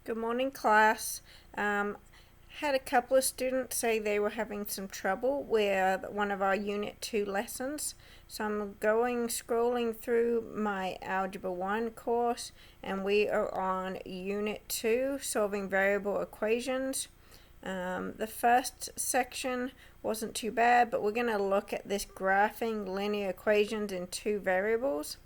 Good morning, class. Had a couple of students say they were having some trouble with one of our Unit 2 lessons. So I'm scrolling through my Algebra 1 course, and we are on Unit 2, solving variable equations. The first section wasn't too bad, but we're going to look at this graphing linear equations in two variables.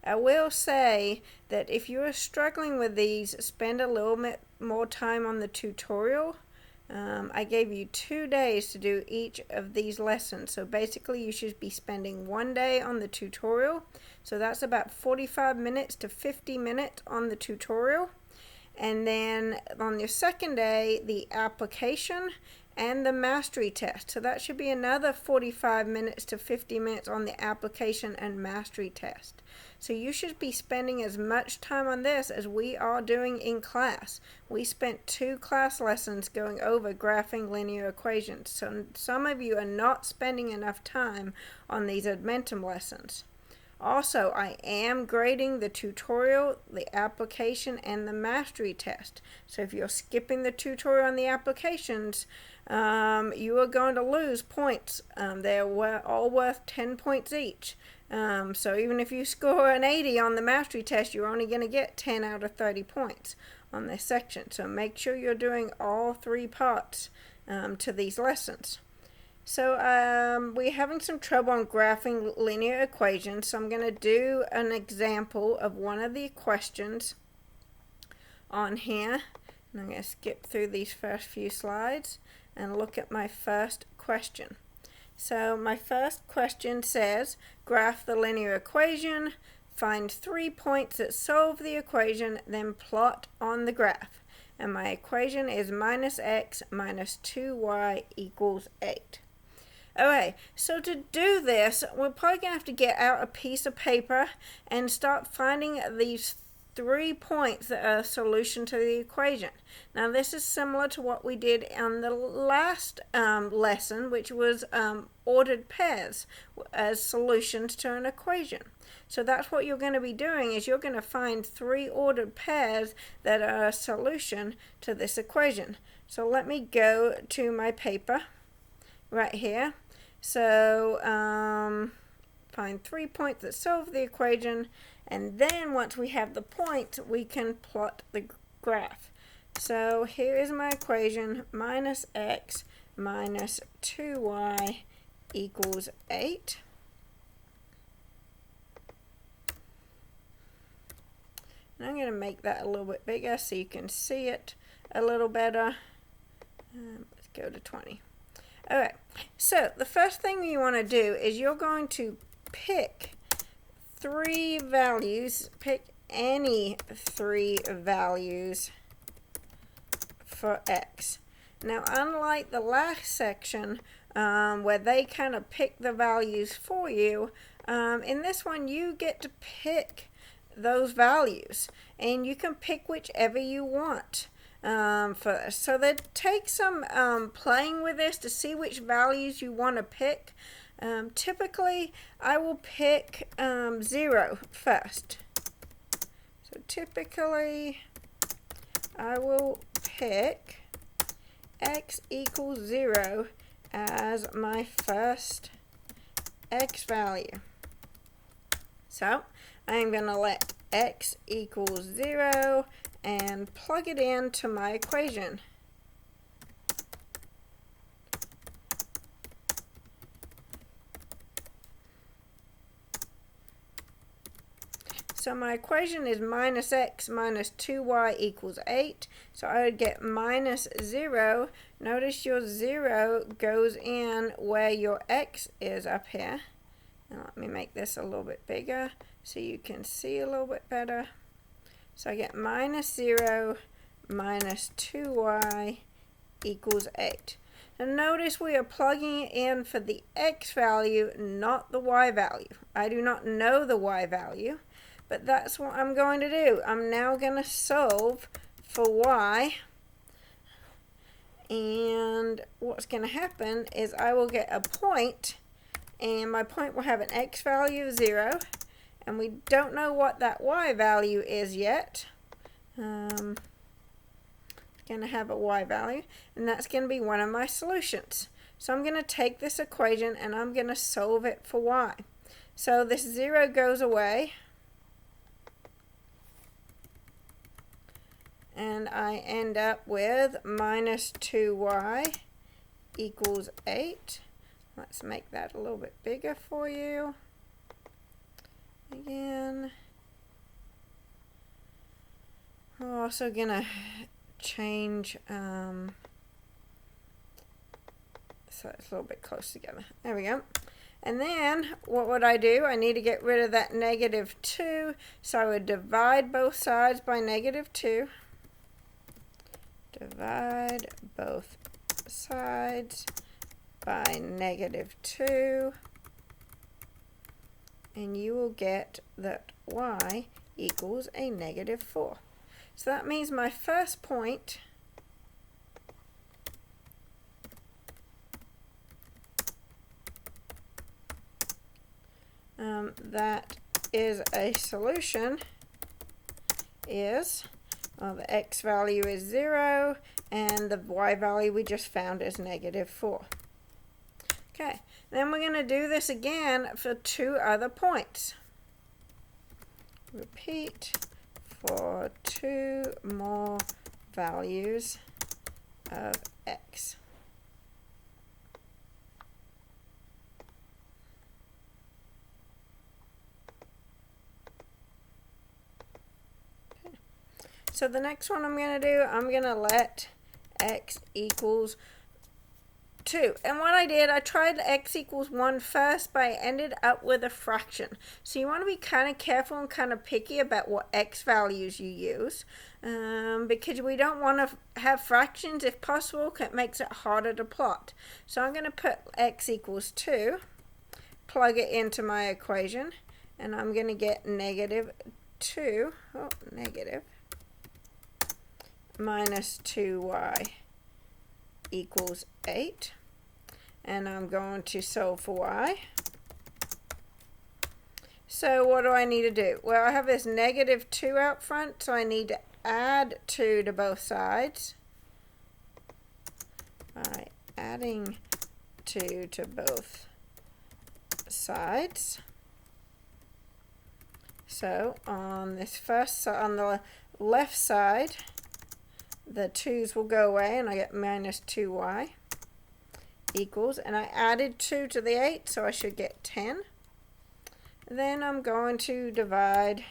I will say that if you are struggling with these, spend a little bit more time on the tutorial. I gave you 2 days to do each of these lessons, so basically you should be spending 1 day on the tutorial. So that's about 45 minutes to 50 minutes on the tutorial. And then on your second day, the application and the mastery test. So that should be another 45 minutes to 50 minutes on the application and mastery test. So you should be spending as much time on this as we are doing in class. We spent 2 class lessons going over graphing linear equations. So some of you are not spending enough time on these Edmentum lessons. Also, I am grading the tutorial, the application, and the mastery test. So if you're skipping the tutorial and the applications, you are going to lose points. They're all worth 10 points each. So even if you score an 80 on the mastery test, you're only going to get 10 out of 30 points on this section. So make sure you're doing all 3 parts to these lessons. So we're having some trouble on graphing linear equations, so I'm going to do an example of one of the questions on here. And I'm going to skip through these first few slides and look at my first question. So my first question says, graph the linear equation, find 3 points that solve the equation, then plot on the graph. And my equation is minus x minus 2y equals 8. Okay, so to do this, we're probably going to have to get out a piece of paper and start finding these 3 points that are a solution to the equation. Now this is similar to what we did on the last lesson, which was ordered pairs as solutions to an equation. So that's what you're going to be doing, is you're going to find 3 ordered pairs that are a solution to this equation. So let me go to my paper right here. So find 3 points that solve the equation, and then once we have the point, we can plot the graph. So here is my equation, minus x minus 2y equals 8. And I'm going to make that a little bit bigger so you can see it a little better. Let's go to 20. Alright, so the first thing you want to do is you're going to pick 3 values, pick any 3 values for x. Now, unlike the last section where they kind of pick the values for you, in this one you get to pick those values, and you can pick whichever you want. For this. So that takes some playing with this to see which values you want to pick. Typically, I will pick 0 first. So typically, I will pick x equals 0 as my first x value. So I'm going to let x equals 0 and plug it into my equation. So my equation is minus x minus 2y equals 8. So I would get minus 0. Notice your 0 goes in where your x is up here. Now let me make this a little bit bigger so you can see a little bit better. So I get minus 0 minus 2y equals 8. Now notice we are plugging it in for the x value, not the y value. I do not know the y value, but that's what I'm going to do. I'm now going to solve for y. And what's going to happen is I will get a point, and my point will have an x value of 0. And we don't know what that y value is yet. It's going to have a y value, and that's going to be one of my solutions. So I'm going to take this equation and I'm going to solve it for y. So this 0 goes away, and I end up with minus 2y equals 8. Let's make that a little bit bigger for you. Again, we're also going to change, so it's a little bit close together. There we go. And then, what would I do? I need to get rid of that negative 2, so I would divide both sides by negative 2. Divide both sides by negative 2. And you will get that y equals a negative 4. So that means my first point that is a solution is, well, the x value is 0 and the y value we just found is negative 4. Okay, then we're going to do this again for 2 other points. Repeat for 2 more values of x. So the next one I'm going to do, I'm going to let x equals 2. And what I did, I tried x equals 1 first, but I ended up with a fraction. So you want to be kind of careful and kind of picky about what x values you use, because we don't want to have fractions if possible, because it makes it harder to plot. So I'm going to put x equals 2, plug it into my equation, and I'm going to get negative minus 2y equals 8, and I'm going to solve for y. So what do I need to do? Well, I have this negative 2 out front, so I need to add 2 to both sides by adding 2 to both sides. So on this first on the left side, the 2's will go away and I get minus 2y equals, and I added 2 to the 8, so I should get 10. Then I'm going to divide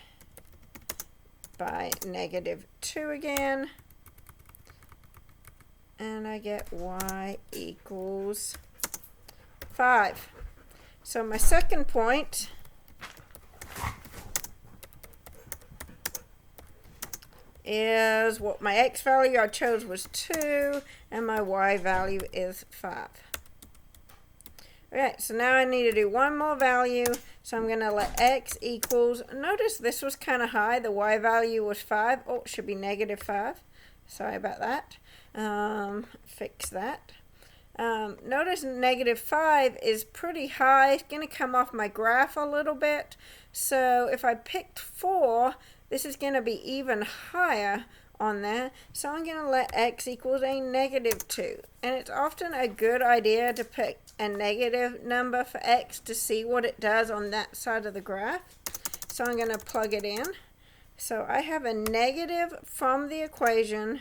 by negative 2 again, and I get y equals 5. So my second point is, what my x value I chose was 2 and my y value is 5. Alright, so now I need to do one more value, so I'm going to let x equals, notice this was kind of high, the y value was 5, oh, it should be negative 5, sorry about that, fix that. Notice negative 5 is pretty high, it's going to come off my graph a little bit, so if I picked 4, this is going to be even higher on there, so I'm going to let x equals a negative 2. And it's often a good idea to pick a negative number for x to see what it does on that side of the graph. So I'm going to plug it in. So I have a negative from the equation,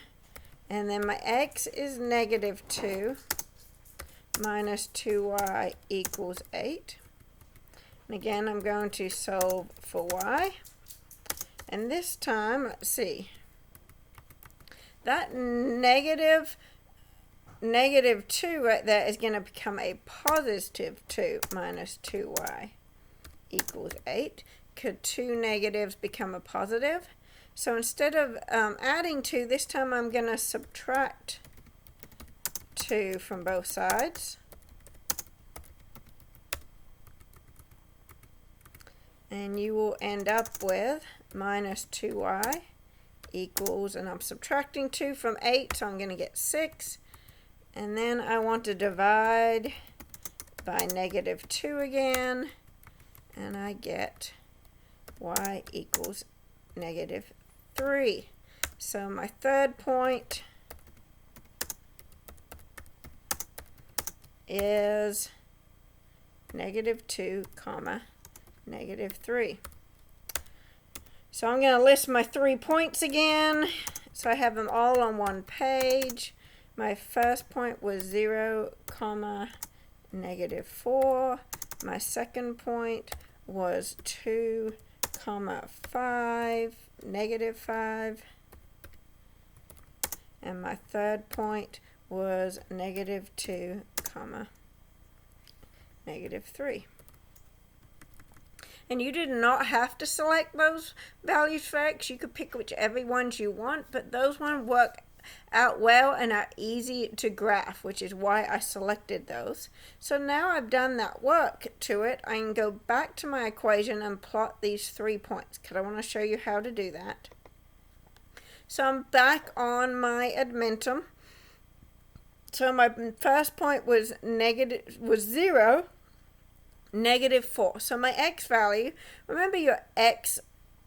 and then my x is negative 2 minus 2y equals 8. And again, I'm going to solve for y. And this time, let's see, that negative 2 right there is going to become a positive 2 minus 2y equals 8. Could 2 negatives become a positive? So instead of adding 2, this time I'm going to subtract 2 from both sides. And you will end up with minus 2y equals, and I'm subtracting 2 from 8, so I'm going to get 6. And then I want to divide by negative 2 again, and I get y equals negative 3. So my third point is -2, comma, -3. So I'm going to list my 3 points again. So I have them all on one page. My first point was 0, comma, -4. My second point was 2, comma, 5, -5. And my third point was -2, comma, -3. And you did not have to select those values for x. You could pick whichever ones you want, but those ones work out well and are easy to graph, which is why I selected those. So now I've done that work to it, I can go back to my equation and plot these 3 points, because I want to show you how to do that. So I'm back on my Edmentum. So my first point was 0, -4. So my x value, remember your x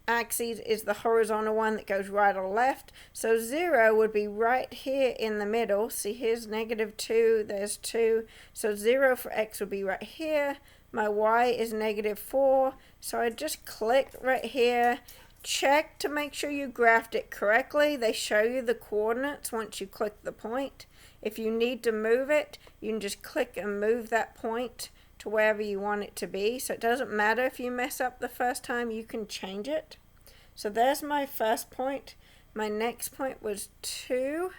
axis is the horizontal one that goes right or left. So 0 would be right here in the middle. See, here's -2, there's 2. So 0 for x would be right here. My y is -4. So I just click right here. Check to make sure you graphed it correctly. They show you the coordinates once you click the point. If you need to move it, you can just click and move that point to wherever you want it to be. So it doesn't matter if you mess up the first time, you can change it. So there's my first point. My next point was 2,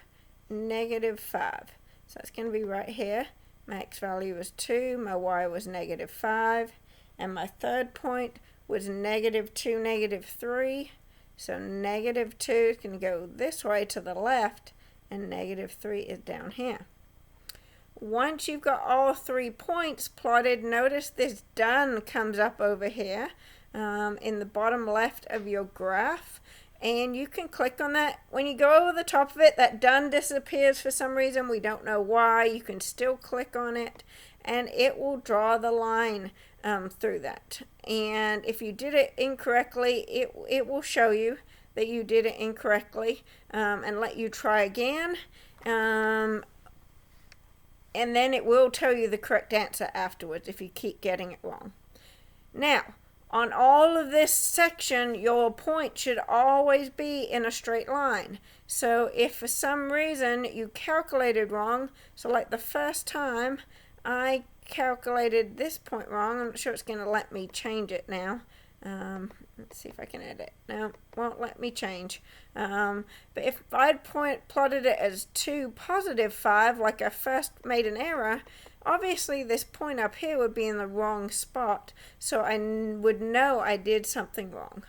-5. So it's going to be right here. My x value was 2, my y was -5, and my third point was -2, -3. So -2 is going to go this way to the left, and -3 is down here. Once you've got all 3 points plotted, notice this done comes up over here in the bottom left of your graph, and you can click on that. When you go over the top of it, that done disappears for some reason. We don't know why. You can still click on it, and it will draw the line through that. And if you did it incorrectly, it will show you that you did it incorrectly and let you try again. And then it will tell you the correct answer afterwards if you keep getting it wrong. Now, on all of this section, your point should always be in a straight line. So if for some reason you calculated wrong, so like the first time I calculated this point wrong, I'm not sure it's going to let me change it now. Let's see if I can edit. No, won't let me change. But if I'd plotted it as 2, +5, like I first made an error, obviously this point up here would be in the wrong spot, so I would know I did something wrong.